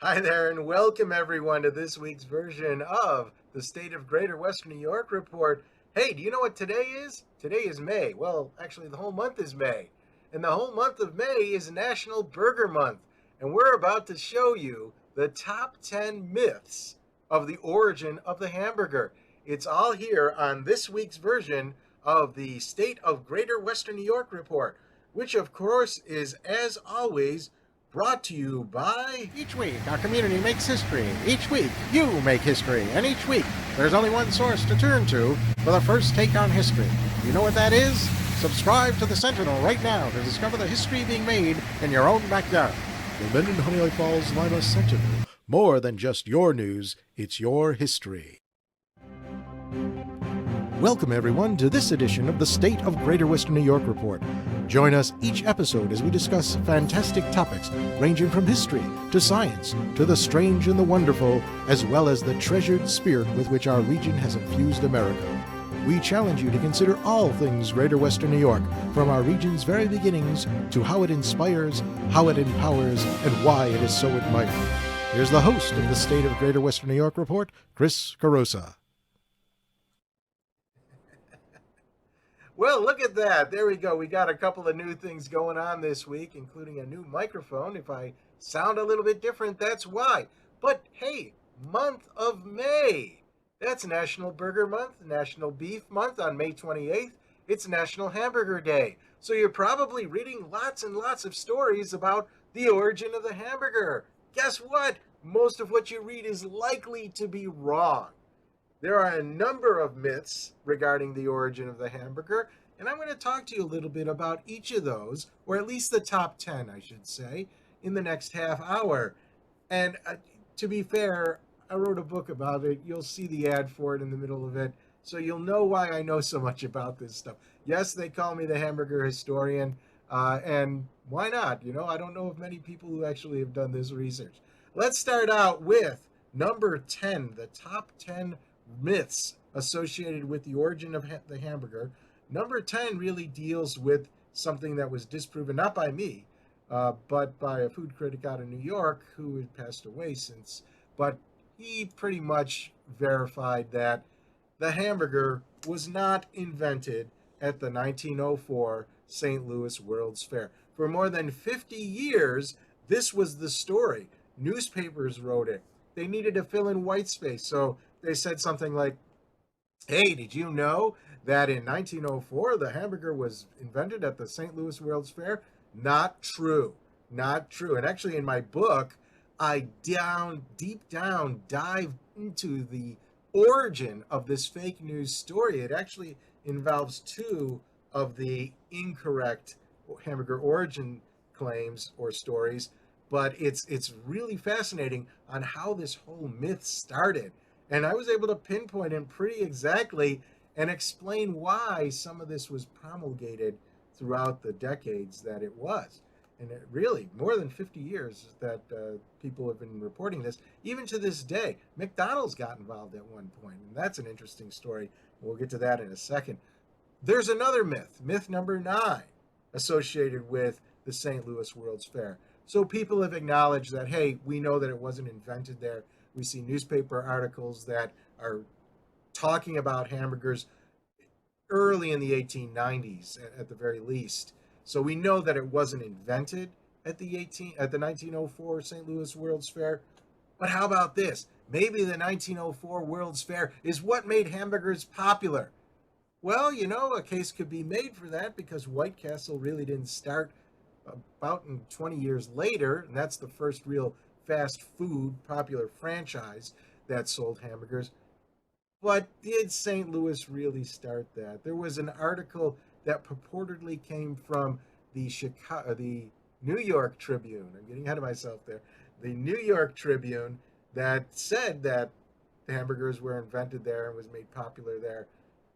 Hi there, and welcome everyone to this week's version of the State of Greater Western New York Report. Hey, do you know what today is? Today is May. Well, actually, the whole month is May. And the whole month of May is National Burger Month. And we're about to show you the top 10 myths of the origin of the hamburger. It's all here on this week's version of the State of Greater Western New York Report, which, of course, is, as always, brought to you by... Each week, our community makes history. Each week, you make history. And each week, there's only one source to turn to for the first take on history. You know what that is? Subscribe to the Sentinel right now to discover the history being made in your own backyard. The Linden Honeoye Falls Lima Sentinel. More than just your news, it's your history. Welcome, everyone, to this edition of the State of Greater Western New York Report. Join us each episode as we discuss fantastic topics ranging from history to science to the strange and the wonderful, as well as the treasured spirit with which our region has infused America. We challenge you to consider all things Greater Western New York, from our region's very beginnings to how it inspires, how it empowers, and why it is so admired. Here's the host of the State of Greater Western New York Report, Chris Carosa. Well, look at that. There we go. We got a couple of new things going on this week, including a new microphone. If I sound a little bit different, that's why. But hey, month of May. That's National Burger Month, National Beef Month on May 28th. It's National Hamburger Day. So you're probably reading lots and lots of stories about the origin of the hamburger. Guess what? Most of what you read is likely to be wrong. There are a number of myths regarding the origin of the hamburger, and I'm going to talk to you a little bit about each of those, or at least the top 10, I should say, in the next half hour. And to be fair, I wrote a book about it. You'll see the ad for it in the middle of it, so you'll know why I know so much about this stuff. Yes, they call me the hamburger historian, and why not? You know, I don't know of many people who actually have done this research. Let's start out with number 10, the top 10 myths associated with the origin of the hamburger. Number 10 really deals with something that was disproven, not by me, but by a food critic out of New York who had passed away since. But he pretty much verified that the hamburger was not invented at the 1904 St. Louis World's Fair. For more than 50 years, this was the story. Newspapers wrote it. They needed to fill in white space, so they said something like, hey, did you know that in 1904 the hamburger was invented at the St. Louis World's Fair? Not true. Not true. And actually in my book, I deep down dive into the origin of this fake news story. It actually involves two of the incorrect hamburger origin claims or stories, but it's really fascinating on how this whole myth started. And I was able to pinpoint it pretty exactly and explain why some of this was promulgated throughout the decades that it was. And it really, more than 50 years that people have been reporting this. Even to this day, McDonald's got involved at one point, and that's an interesting story. We'll get to that in a second. There's another myth, myth number 9, associated with the St. Louis World's Fair. So people have acknowledged that, hey, we know that it wasn't invented there. We see newspaper articles that are talking about hamburgers early in the 1890s at the very least. So we know that it wasn't invented at the 1904 St. Louis World's Fair. But how about this? Maybe the 1904 World's Fair is what made hamburgers popular. Well, you know, a case could be made for that because White Castle really didn't start about 20 years later, and that's the first real fast food popular franchise that sold hamburgers. But did St. Louis really start that? There was an article that purportedly came from the New York Tribune. I'm getting ahead of myself there. The New York Tribune that said that the hamburgers were invented there and was made popular there.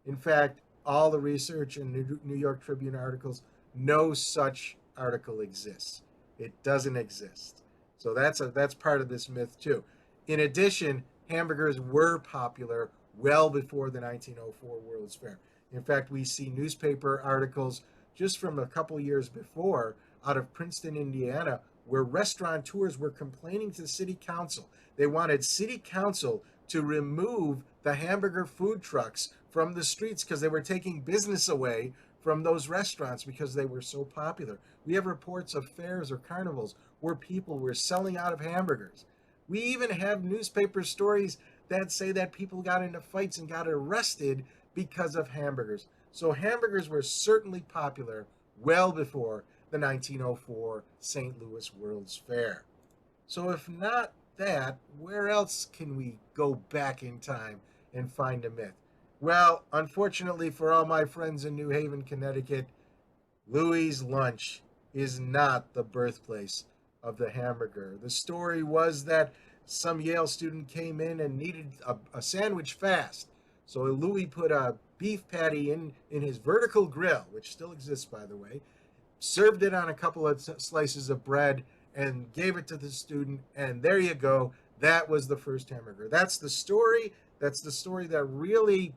In fact, all the research in New York Tribune articles, no such article exists. It doesn't exist. So that's part of this myth too. In addition, hamburgers were popular well before the 1904 World's Fair. In fact, we see newspaper articles just from a couple years before out of Princeton, Indiana, where restaurateurs were complaining to the city council. They wanted city council to remove the hamburger food trucks from the streets because they were taking business away from those restaurants because they were so popular. We have reports of fairs or carnivals where people were selling out of hamburgers. We even have newspaper stories that say that people got into fights and got arrested because of hamburgers. So hamburgers were certainly popular well before the 1904 St. Louis World's Fair. So if not that, where else can we go back in time and find a myth? Well, unfortunately for all my friends in New Haven, Connecticut, Louie's Lunch is not the birthplace of the hamburger. The story was that some Yale student came in and needed a sandwich fast. So Louie put a beef patty in his vertical grill, which still exists, by the way, served it on a couple of slices of bread, and gave it to the student, and there you go. That was the first hamburger. That's the story. That's the story that really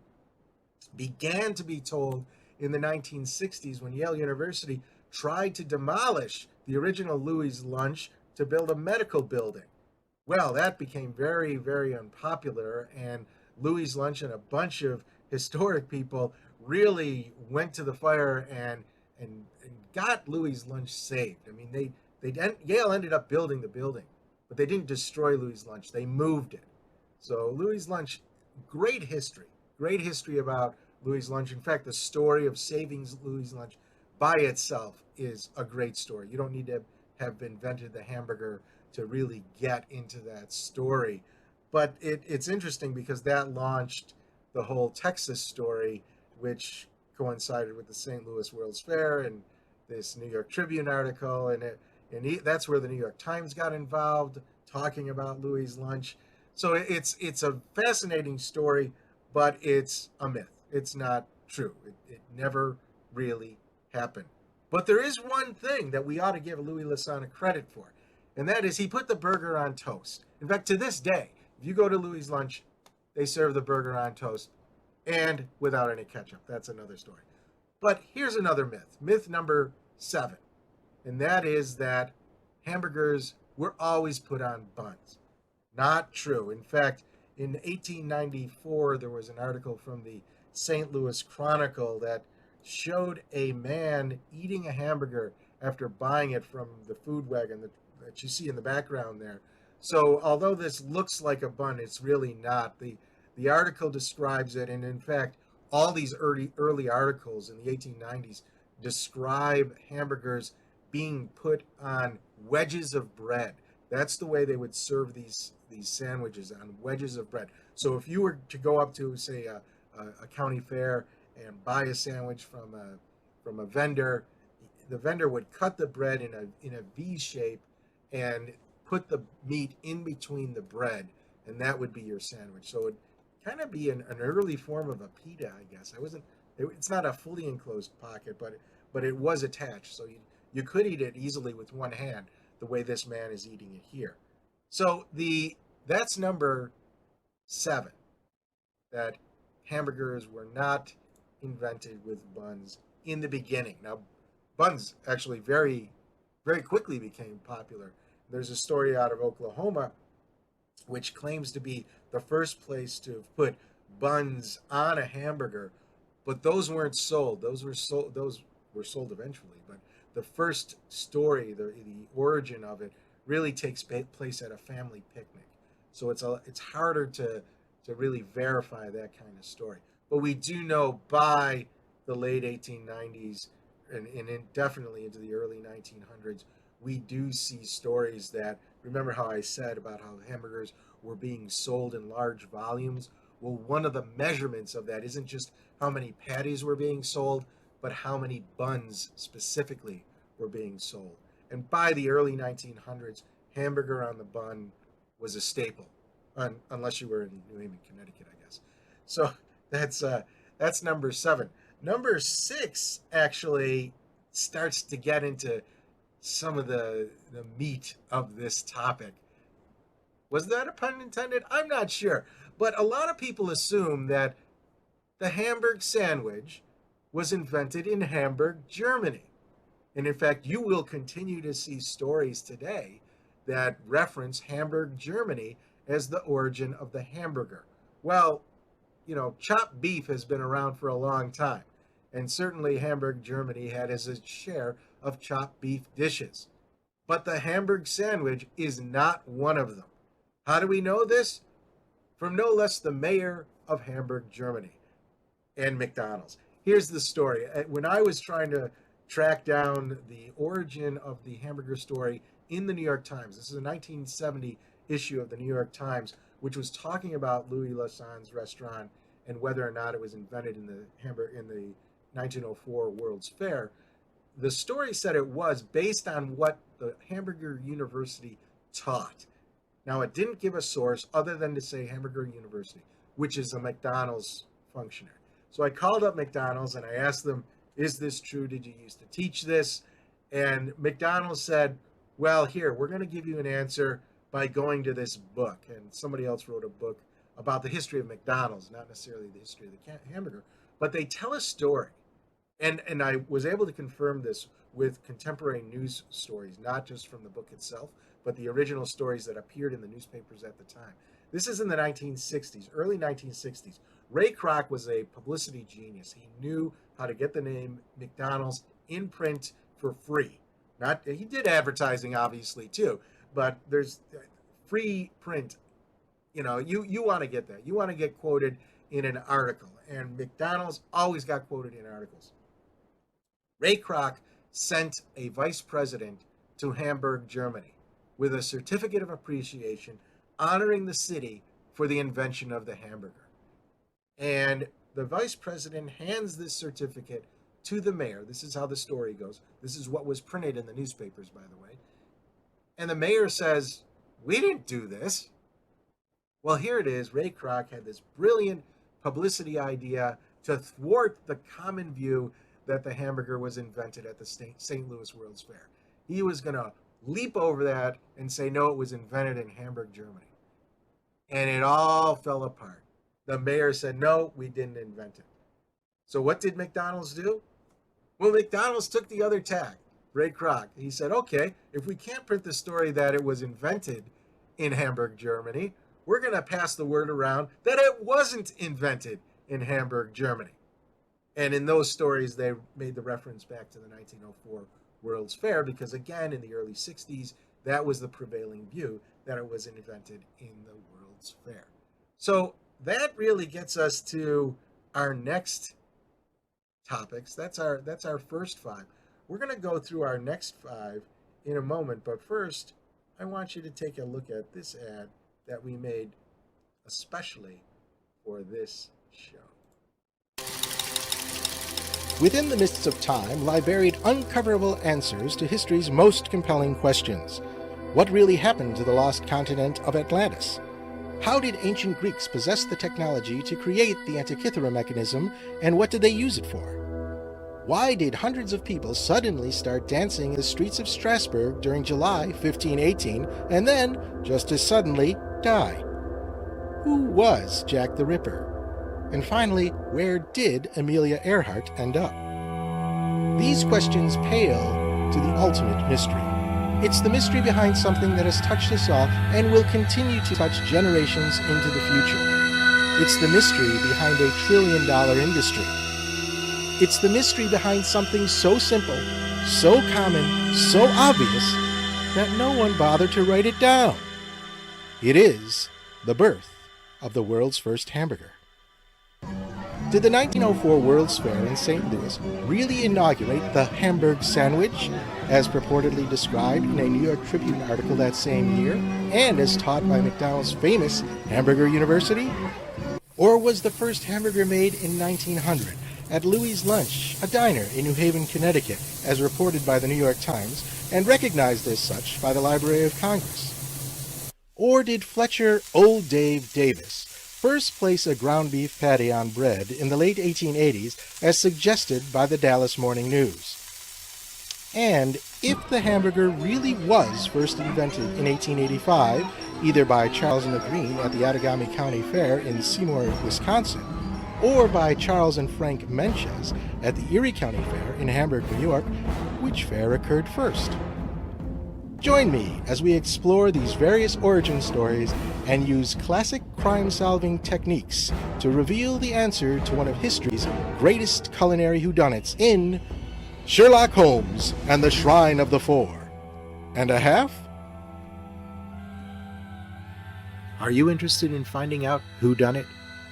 began to be told in the 1960s when Yale University tried to demolish the original Louie's Lunch to build a medical building. Well, that became very, very unpopular, and Louie's Lunch and a bunch of historic people really went to the fire and got Louie's Lunch saved. I mean, Yale ended up building the building, but they didn't destroy Louie's Lunch. They moved it. So Louie's Lunch, great history about Louie's Lunch. In fact, the story of saving Louie's Lunch by itself is a great story. You don't need to have invented the hamburger to really get into that story. But it's interesting because that launched the whole Texas story, which coincided with the St. Louis World's Fair and this New York Tribune article, and that's where the New York Times got involved, talking about Louie's Lunch. So it's a fascinating story, but it's a myth. It's not true. It never really happened. But there is one thing that we ought to give Louie Lasana credit for, and that is he put the burger on toast. In fact, to this day, if you go to Louie's Lunch, they serve the burger on toast and without any ketchup. That's another story. But here's another myth. Myth number 7. And that is that hamburgers were always put on buns. Not true. In fact, in 1894, there was an article from the St. Louis Chronicle that showed a man eating a hamburger after buying it from the food wagon that you see in the background there. So although this looks like a bun, it's really not. The article describes it, and in fact, all these early articles in the 1890s describe hamburgers being put on wedges of bread. That's the way they would serve these sandwiches, on wedges of bread. So if you were to go up to, say, a county fair and buy a sandwich from a vendor, the vendor would cut the bread in a V shape and put the meat in between the bread, and that would be your sandwich. So it'd kind of be an early form of a pita, I guess. It's not a fully enclosed pocket, but it was attached, so you could eat it easily with one hand, the way this man is eating it here. So that's number 7, that hamburgers were not invented with buns in the beginning. Now, buns actually very, very quickly became popular. There's a story out of Oklahoma which claims to be the first place to put buns on a hamburger, but those weren't sold. Those were sold eventually, but the first story, the origin of it, really takes place at a family picnic. So it's harder to really verify that kind of story. But we do know by the late 1890s and definitely into the early 1900s, we do see stories that, remember how I said about how hamburgers were being sold in large volumes? Well, one of the measurements of that isn't just how many patties were being sold, but how many buns specifically were being sold. And by the early 1900s, hamburger on the bun was a staple, unless you were in New Haven, Connecticut, I guess. So that's number 7. Number 6 actually starts to get into some of the meat of this topic. Was that a pun intended? I'm not sure. But a lot of people assume that the Hamburg sandwich was invented in Hamburg, Germany. And in fact, you will continue to see stories today that reference Hamburg, Germany as the origin of the hamburger. Well, chopped beef has been around for a long time. And certainly Hamburg, Germany had its share of chopped beef dishes. But the Hamburg sandwich is not one of them. How do we know this? From no less the mayor of Hamburg, Germany, and McDonald's. Here's the story. When I was trying to track down the origin of the hamburger story in the New York Times, this is a 1970 issue of the New York Times, which was talking about Louie Lasson's restaurant and whether or not it was invented in the 1904 World's Fair. The story said it was based on what the Hamburger University taught. Now, it didn't give a source other than to say Hamburger University, which is a McDonald's functionary. So I called up McDonald's and I asked them, is this true? Did you used to teach this? And McDonald's said, well, here, we're going to give you an answer by going to this book. And somebody else wrote a book about the history of McDonald's, not necessarily the history of the hamburger, but they tell a story. And I was able to confirm this with contemporary news stories, not just from the book itself, but the original stories that appeared in the newspapers at the time. This is in the 1960s, early 1960s. Ray Kroc was a publicity genius. He knew how to get the name McDonald's in print for free. He did advertising, obviously, too, but there's free print. You want to get that. You want to get quoted in an article, and McDonald's always got quoted in articles. Ray Kroc sent a vice president to Hamburg, Germany, with a certificate of appreciation honoring the city for the invention of the hamburger. And the vice president hands this certificate to the mayor. This is how the story goes. This is what was printed in the newspapers, by the way. And the mayor says, we didn't do this. Well, here it is. Ray Kroc had this brilliant publicity idea to thwart the common view that the hamburger was invented at the St. Louis World's Fair. He was going to leap over that and say, no, it was invented in Hamburg, Germany. And it all fell apart. The mayor said, no, we didn't invent it. So what did McDonald's do? Well, McDonald's took the other tack. Ray Kroc, he said, okay, if we can't print the story that it was invented in Hamburg, Germany, we're going to pass the word around that it wasn't invented in Hamburg, Germany. And in those stories, they made the reference back to the 1904 World's Fair because, again, in the early 60s, that was the prevailing view, that it was invented in the World's Fair. So that really gets us to our next topics. That's our first 5. We're going to go through our next 5 in a moment, but first, I want you to take a look at this ad that we made especially for this show. Within the mists of time lie buried uncoverable answers to history's most compelling questions. What really happened to the lost continent of Atlantis? How did ancient Greeks possess the technology to create the Antikythera mechanism, and what did they use it for? Why did hundreds of people suddenly start dancing in the streets of Strasbourg during July 1518, and then, just as suddenly, die? Who was Jack the Ripper? And finally, where did Amelia Earhart end up? These questions pale to the ultimate mystery. It's the mystery behind something that has touched us all and will continue to touch generations into the future. It's the mystery behind a trillion-dollar industry. It's the mystery behind something so simple, so common, so obvious, that no one bothered to write it down. It is the birth of the world's first hamburger. Did the 1904 World's Fair in St. Louis really inaugurate the Hamburg sandwich, as purportedly described in a New York Tribune article that same year, and as taught by McDonald's famous Hamburger University? Or was the first hamburger made in 1900 at Louie's Lunch, a diner in New Haven, Connecticut, as reported by the New York Times, and recognized as such by the Library of Congress? Or did Fletcher Old Dave Davis first place a ground beef patty on bread in the late 1880s as suggested by the Dallas Morning News? And if the hamburger really was first invented in 1885, either by Charles McGreen at the Outagamie County Fair in Seymour, Wisconsin, or by Charles and Frank Menches at the Erie County Fair in Hamburg, New York, which fair occurred first? Join me as we explore these various origin stories and use classic crime-solving techniques to reveal the answer to one of history's greatest culinary whodunits in Sherlock Holmes and the Shrine of the Four and a Half? Are you interested in finding out who done it?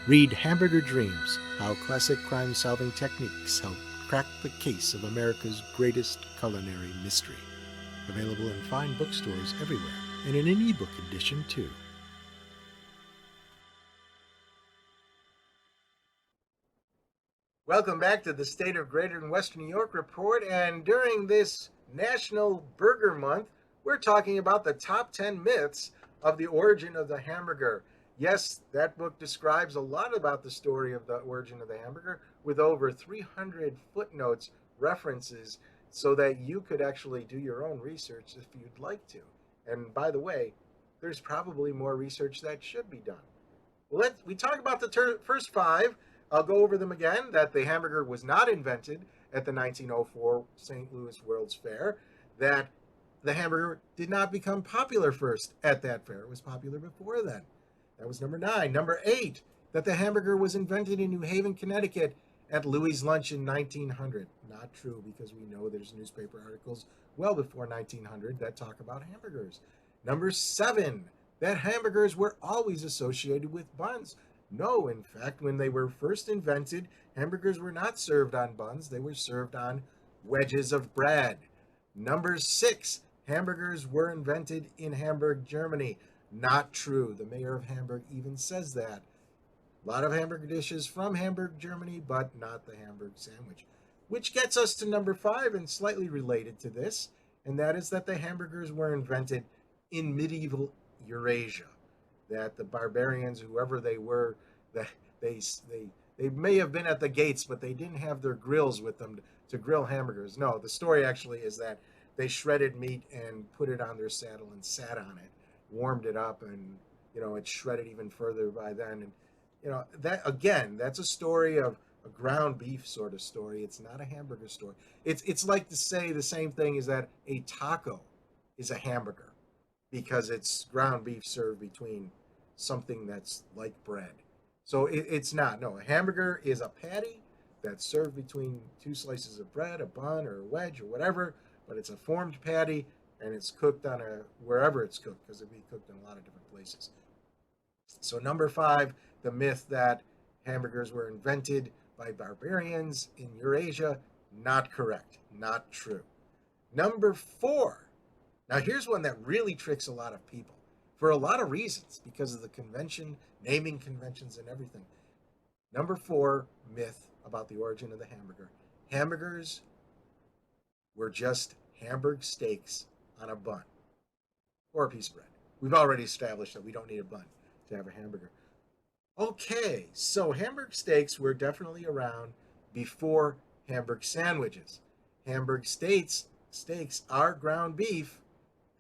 Read Hamburger Dreams, How Classic Crime-Solving Techniques Help Crack the Case of America's Greatest Culinary Mystery. Available in fine bookstores everywhere, and in an ebook edition too. Welcome back to the State of Greater and Western New York report, and during this National Burger Month, we're talking about the top 10 myths of the origin of the hamburger. Yes, that book describes a lot about the story of the origin of the hamburger with over 300 footnotes, references, so that you could actually do your own research if you'd like to. And by the way, there's probably more research that should be done. Well, we talk about the first 5. I'll go over them again. That the hamburger was not invented at the 1904 St. Louis World's Fair. That the hamburger did not become popular first at that fair. It was popular before then. That was number 9. Number 8, that the hamburger was invented in New Haven, Connecticut at Louie's lunch in 1900. Not true, because we know there's newspaper articles well before 1900 that talk about hamburgers. Number 7, that hamburgers were always associated with buns. No, in fact, when they were first invented, hamburgers were not served on buns. They were served on wedges of bread. Number 6, hamburgers were invented in Hamburg, Germany. Not true. The mayor of Hamburg even says that. A lot of hamburger dishes from Hamburg, Germany, but not the Hamburg sandwich. Which gets us to number 5, and slightly related to this, and that is that the hamburgers were invented in medieval Eurasia. That the barbarians, whoever they were, that they may have been at the gates, but they didn't have their grills with them to grill hamburgers. No, the story actually is that they shredded meat and put it on their saddle and sat on it, warmed it up, and it shredded even further by then. And that, again, that's a story of a ground beef sort of story. It's not a hamburger story. It's like to say the same thing is that a taco is a hamburger because it's ground beef served between something that's like bread. So it's not. No, a hamburger is a patty that's served between 2 slices of bread, a bun or a wedge or whatever, but it's a formed patty and it's cooked on wherever it's cooked, because it can be cooked in a lot of different places. So number 5, the myth that hamburgers were invented by barbarians in Eurasia, not correct, not true. Number 4, now here's one that really tricks a lot of people for a lot of reasons, because of the convention, naming conventions and everything. Number 4 myth about the origin of the hamburger. Hamburgers were just Hamburg steaks on a bun or a piece of bread. We've already established that we don't need a bun to have a hamburger. Okay, so Hamburg steaks were definitely around before Hamburg sandwiches. Hamburg steaks are ground beef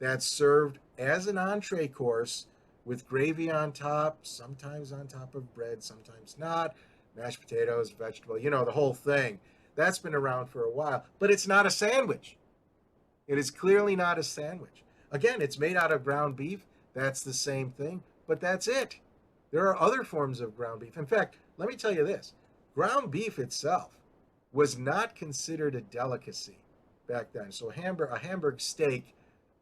that's served as an entree course with gravy on top, sometimes on top of bread, sometimes not, mashed potatoes, vegetable, the whole thing. That's been around for a while, but it's not a sandwich. It is clearly not a sandwich. Again, it's made out of ground beef. That's the same thing, but that's it. There are other forms of ground beef. In fact, let me tell you this. Ground beef itself was not considered a delicacy back then. So a Hamburg steak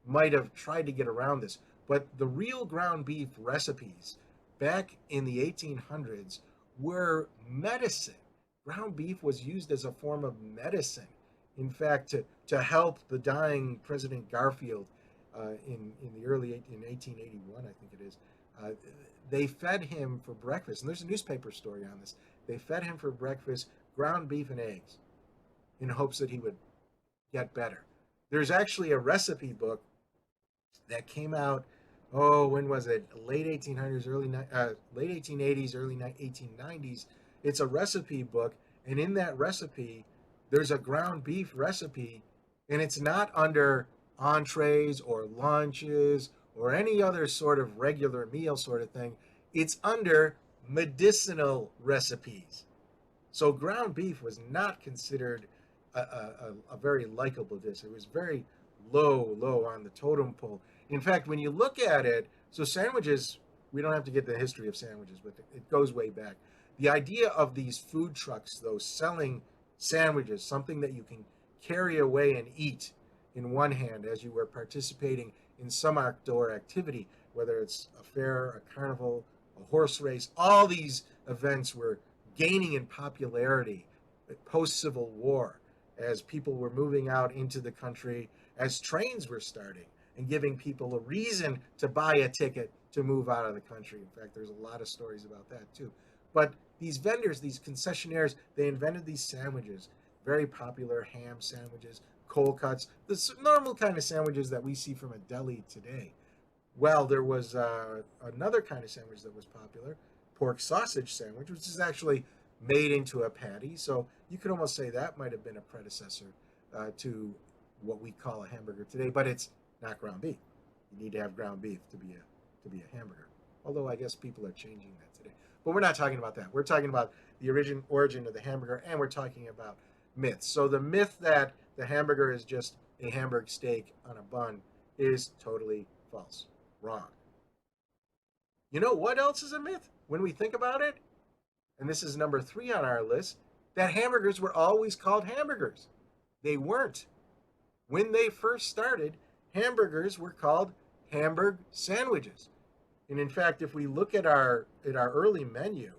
might have tried to get around this. But the real ground beef recipes back in the 1800s were medicine. Ground beef was used as a form of medicine. In fact, to help the dying President Garfield in 1881, I think it is, they fed him for breakfast, and there's a newspaper story on this. They fed him for breakfast ground beef and eggs in hopes that he would get better. There's actually a recipe book that came out, when was it? Late 1800s, late 1880s, early 1890s. It's a recipe book, and in that recipe, there's a ground beef recipe, and it's not under entrees or lunches or any other sort of regular meal sort of thing. It's under medicinal recipes. So ground beef was not considered a very likable dish. It was very low on the totem pole. In fact, when you look at it, so sandwiches, we don't have to get the history of sandwiches, but it goes way back. The idea of these food trucks, though, selling sandwiches, something that you can carry away and eat in one hand as you were participating in some outdoor activity, whether it's a fair, a carnival, a horse race, all these events were gaining in popularity post-Civil War as people were moving out into the country, as trains were starting and giving people a reason to buy a ticket to move out of the country. In fact, there's a lot of stories about that too. But these vendors, these concessionaires, they invented these sandwiches, very popular ham sandwiches, cold cuts, the normal kind of sandwiches that we see from a deli today. Well, there was another kind of sandwich that was popular, pork sausage sandwich, which is actually made into a patty. So you could almost say that might have been a predecessor to what we call a hamburger today, but it's not ground beef. You need to have ground beef to be a hamburger. Although I guess people are changing that today. But we're not talking about that. We're talking about the origin of the hamburger, and we're talking about myths. So the myth that the hamburger is just a Hamburg steak on a bun is totally false. Wrong. You know what else is a myth when we think about it? And this is number 3 on our list, that hamburgers were always called hamburgers. They weren't. When they first started, hamburgers were called Hamburg sandwiches. And in fact, if we look at our early menu,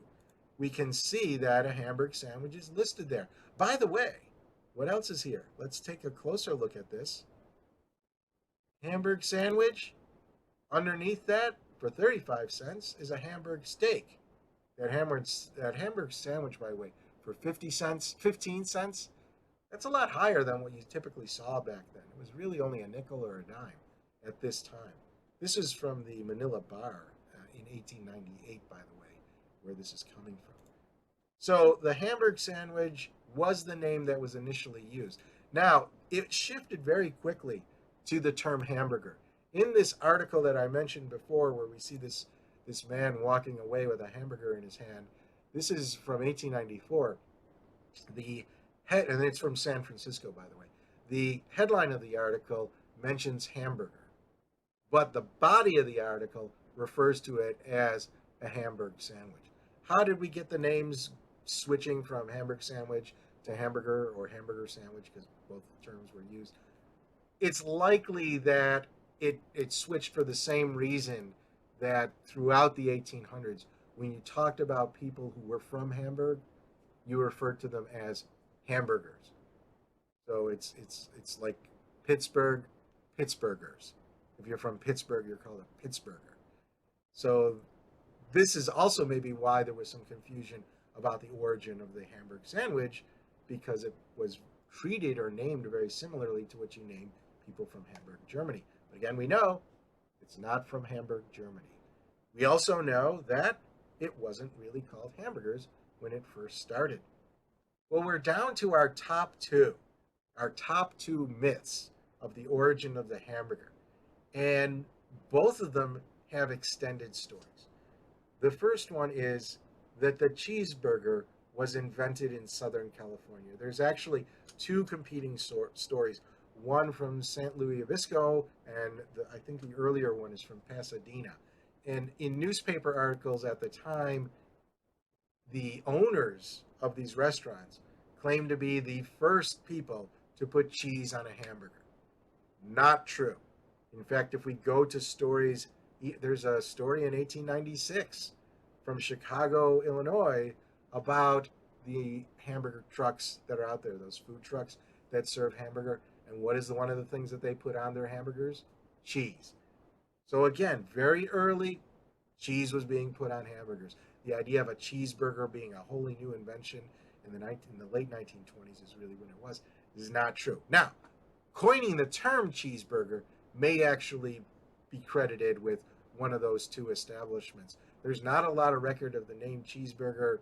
we can see that a Hamburg sandwich is listed there. By the way, what else is here? Let's take a closer look at this. Hamburg sandwich. Underneath that, for 35 cents, is a Hamburg steak. That Hamburg sandwich, by the way, for 15 cents, that's a lot higher than what you typically saw back then. It was really only a nickel or a dime at this time. This is from the Manila Bar in 1898, by the way, where this is coming from. So the Hamburg sandwich was the name that was initially used. Now, it shifted very quickly to the term hamburger. In this article that I mentioned before, where we see this man walking away with a hamburger in his hand, this is from 1894. And it's from San Francisco, by the way. The headline of the article mentions hamburger, but the body of the article refers to it as a Hamburg sandwich. How did we get the names switching from Hamburg sandwich to hamburger or hamburger sandwich, because both terms were used? It's likely that it switched for the same reason that throughout the 1800s, when you talked about people who were from Hamburg, you referred to them as hamburgers. So it's like Pittsburgh, Pittsburghers. If you're from Pittsburgh, you're called a Pittsburgher. So this is also maybe why there was some confusion about the origin of the Hamburg sandwich, because it was treated or named very similarly to what you name people from Hamburg, Germany. But again, we know it's not from Hamburg, Germany. We also know that it wasn't really called hamburgers when it first started. Well, we're down to our top two myths of the origin of the hamburger. And both of them have extended stories. The first one is that the cheeseburger was invented in Southern California. There's actually 2 competing stories. One from St. Louis Obispo, and I think the earlier one is from Pasadena. And in newspaper articles at the time, the owners of these restaurants claimed to be the first people to put cheese on a hamburger. Not true. In fact, if we go to stories, there's a story in 1896 from Chicago, Illinois, about the hamburger trucks that are out there, those food trucks that serve hamburger. And what is one of the things that they put on their hamburgers? Cheese. So again, very early, cheese was being put on hamburgers. The idea of a cheeseburger being a wholly new invention in the late 1920s is really when it was. This is not true. Now, coining the term cheeseburger may actually be credited with one of those 2 establishments. There's not a lot of record of the name cheeseburger.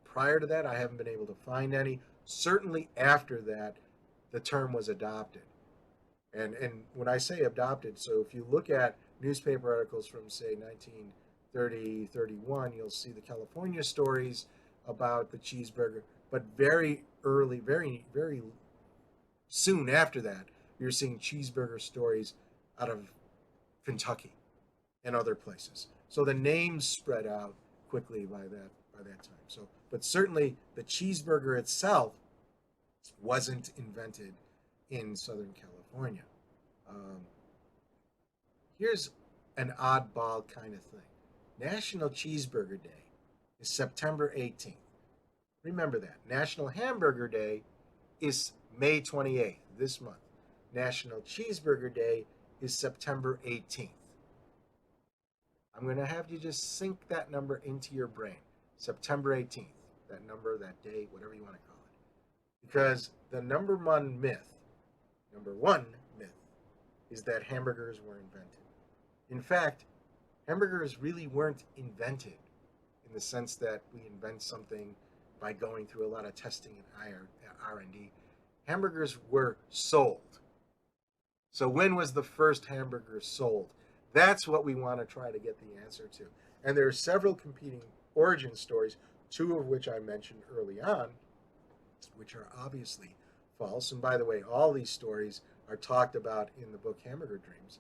Prior to that, I haven't been able to find any. Certainly after that, the term was adopted. And when I say adopted, so if you look at newspaper articles from, say, 1930, 31, you'll see the California stories about the cheeseburger, but very early, very soon after that, you're seeing cheeseburger stories out of Kentucky and other places. So the names spread out quickly by that time. So, but certainly the cheeseburger itself wasn't invented in Southern California. Um, Here's an oddball kind of thing. National Cheeseburger Day is September 18th. Remember that. National Hamburger Day is May 28th, this month. National Cheeseburger Day is September 18th. I'm going to have you just sink that number into your brain. September 18th. That number, that day, whatever you want to call it. Because the number one myth, is that hamburgers were invented. In fact, hamburgers really weren't invented in the sense that we invent something by going through a lot of testing and R&D. Hamburgers were sold. So when was the first hamburger sold? That's what we want to try to get the answer to. And there are several competing origin stories, two of which I mentioned early on, which are obviously false. And by the way, all these stories are talked about in the book Hamburger Dreams.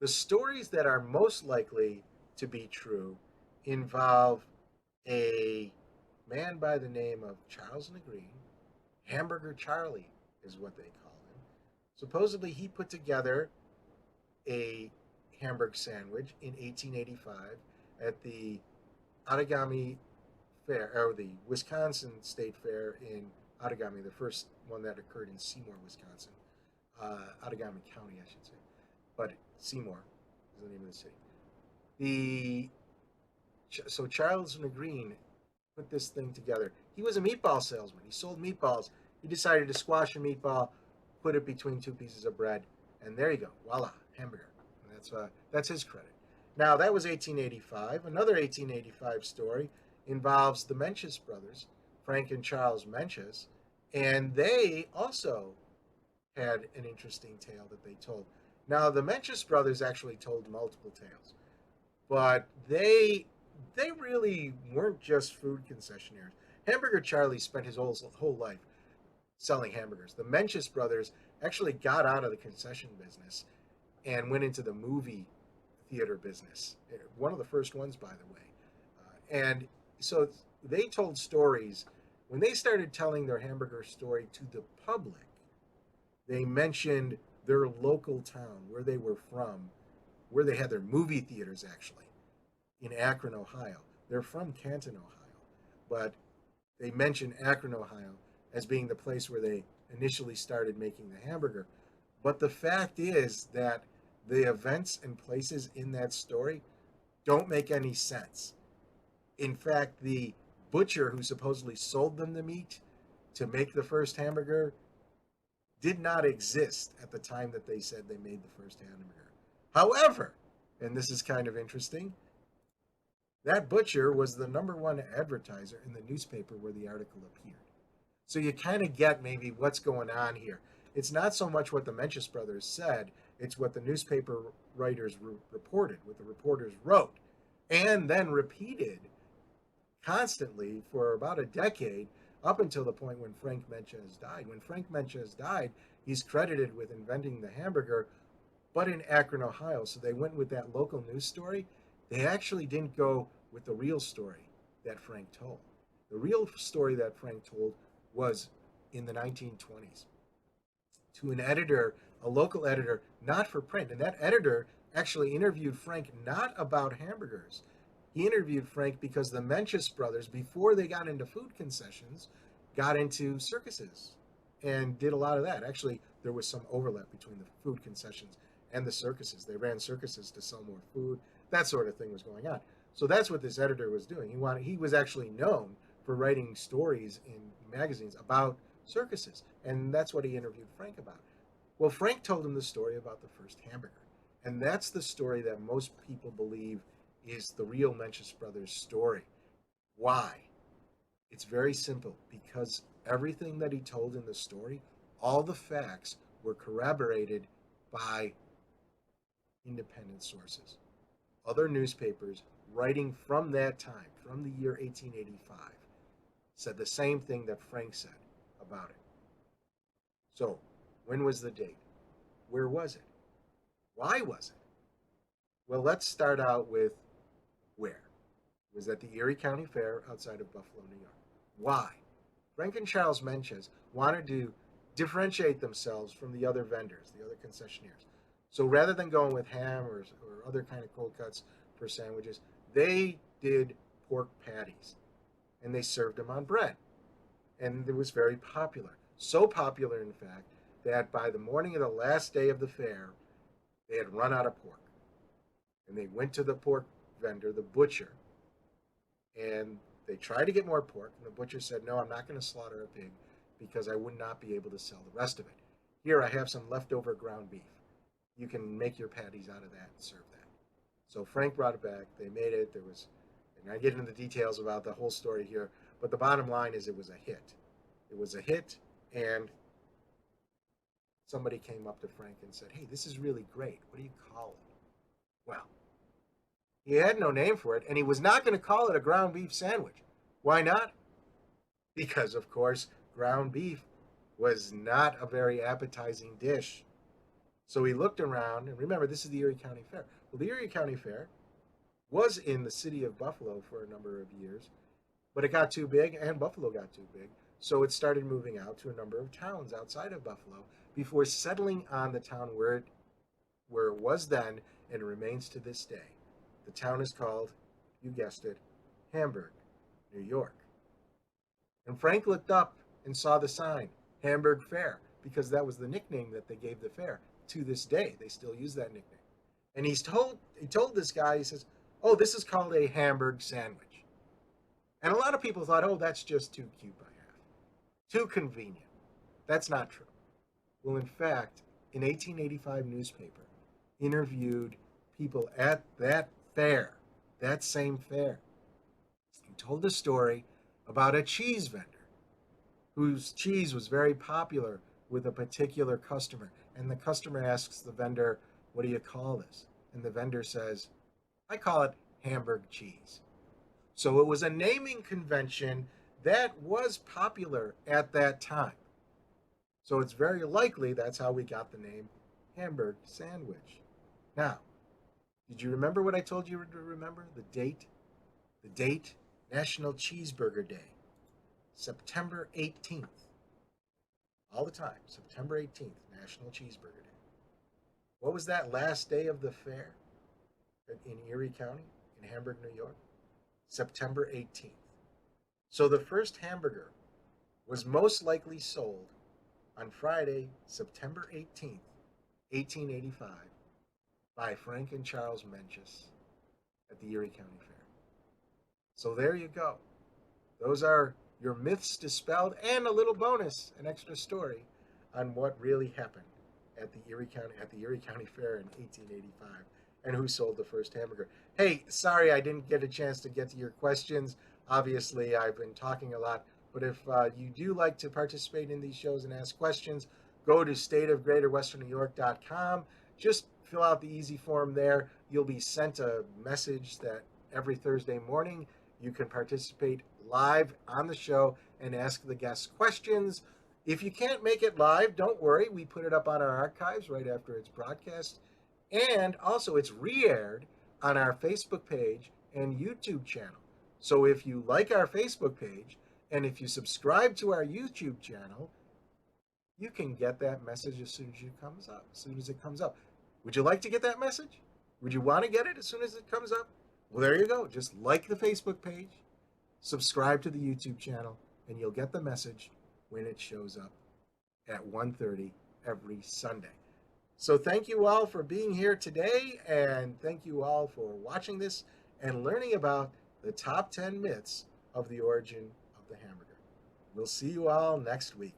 The stories that are most likely to be true involve a man by the name of Charles Negreen. Hamburger Charlie is what they call him. Supposedly he put together a Hamburg sandwich in 1885 at the Outagamie Fair, or the Wisconsin State Fair in Outagamie, the first one that occurred in Seymour, Wisconsin. Outagamie County, I should say. But Seymour is the name of the city. So Charles Negreen put this thing together. He was a meatball salesman. He sold meatballs. He decided to squash a meatball, put it between two pieces of bread, and there you go. Voila, hamburger. And that's his credit. Now, that was 1885. Another 1885 story involves the Mencius brothers, Frank and Charles Mencius, and they also had an interesting tale that they told. Now, the Mencius brothers actually told multiple tales, but they really weren't just food concessionaires. Hamburger Charlie spent his whole life selling hamburgers. The Mencius brothers actually got out of the concession business and went into the movie theater business. One of the first ones, by the way. And so they told stories. When they started telling their hamburger story to the public, they mentioned their local town, where they were from, where they had their movie theaters, actually, in Akron, Ohio. They're from Canton, Ohio, but they mentioned Akron, Ohio, as being the place where they initially started making the hamburger. But the fact is that the events and places in that story don't make any sense. In fact, the butcher who supposedly sold them the meat to make the first hamburger did not exist at the time that they said they made the first hamburger. However, and this is kind of interesting, that butcher was the #1 advertiser in the newspaper where the article appeared. So you kind of get maybe what's going on here. It's not so much what the Mencius brothers said, it's what the newspaper writers reported, what the reporters wrote, and then repeated constantly for about a decade, up until the point when Frank Mencius died. When Frank Mencius died, he's credited with inventing the hamburger, but in Akron, Ohio. So they went with that local news story. They actually didn't go with the real story that Frank told. The real story that Frank told was in the 1920s to an editor, a local editor, not for print. And that editor actually interviewed Frank not about hamburgers. He interviewed Frank because the Mencius brothers, before they got into food concessions, got into circuses and did a lot of that. Actually, there was some overlap between the food concessions and the circuses. They ran circuses to sell more food. That sort of thing was going on. So that's what this editor was doing. He was actually known for writing stories in magazines about circuses, and that's what he interviewed Frank about. Well, Frank told him the story about the first hamburger, and that's the story that most people believe is the real Mencius brothers story. Why? It's very simple. Because everything that he told in the story, all the facts were corroborated by independent sources. Other newspapers writing from that time, from the year 1885, said the same thing that Frank said about it. So, when was the date? Where was it? Why was it? Well, let's start out with where. It was at the Erie County Fair outside of Buffalo, New York. Why? Frank and Charles Mencius wanted to differentiate themselves from the other vendors, the other concessionaires. So rather than going with ham or other kind of cold cuts for sandwiches, they did pork patties, and they served them on bread. And it was very popular. So popular, in fact, that by the morning of the last day of the fair, they had run out of pork. And they went to the pork vendor, the butcher, and they tried to get more pork. And the butcher said, no, I'm not going to slaughter a pig because I would not be able to sell the rest of it. Here, I have some leftover ground beef. You can make your patties out of that and serve that. So Frank brought it back. They made it. There was, and I get into the details about the whole story here, but the bottom line is it was a hit. It was a hit, and somebody came up to Frank and said, hey, this is really great. What do you call it? Well, he had no name for it, and he was not going to call it a ground beef sandwich. Why not? Because, of course, ground beef was not a very appetizing dish. So he looked around, and remember, this is the Erie County Fair. Well, the Erie County Fair was in the city of Buffalo for a number of years, but it got too big, and Buffalo got too big. So it started moving out to a number of towns outside of Buffalo before settling on the town where it was then and remains to this day. The town is called, you guessed it, Hamburg, New York. And Frank looked up and saw the sign, Hamburg Fair, because that was the nickname that they gave the fair. To this day, they still use that nickname. And he told this guy, he says, oh, this is called a Hamburg sandwich. And a lot of people thought, oh, that's just too cute by half. Too convenient. That's not true. Well, in fact, an 1885 newspaper interviewed people at that fair, that same fair, and told a story about a cheese vendor whose cheese was very popular with a particular customer. And the customer asks the vendor, what do you call this? And the vendor says, I call it Hamburg cheese. So it was a naming convention that was popular at that time. So it's very likely that's how we got the name Hamburg sandwich. Now, did you remember what I told you to remember? The date? The date? National Cheeseburger Day. September 18th. All the time. September 18th, National Cheeseburger Day. What was that last day of the fair in Erie County, in Hamburg, New York? September 18th. So the first hamburger was most likely sold on Friday, September 18th, 1885, by Frank and Charles Mencius at the Erie County Fair. So there you go. Those are your myths dispelled, and a little bonus, an extra story on what really happened at the Erie County Fair in 1885, and who sold the first hamburger. Hey, sorry I didn't get a chance to get to your questions. Obviously, I've been talking a lot, but if you do like to participate in these shows and ask questions, go to stateofgreaterwesternnewyork.com. Just fill out the easy form there. You'll be sent a message that every Thursday morning you can participate live on the show and ask the guests questions. If you can't make it live, don't worry. We put it up on our archives right after it's broadcast. And also, it's re-aired on our Facebook page and YouTube channel. So if you like our Facebook page and if you subscribe to our YouTube channel, you can get that message as soon as it comes up. Would you like to get that message? Would you want to get it as soon as it comes up? Well, there you go. Just like the Facebook page, subscribe to the YouTube channel, and you'll get the message when it shows up at 1:30 every Sunday. So thank you all for being here today, and thank you all for watching this and learning about the top 10 myths of the origin of the hamburger. We'll see you all next week.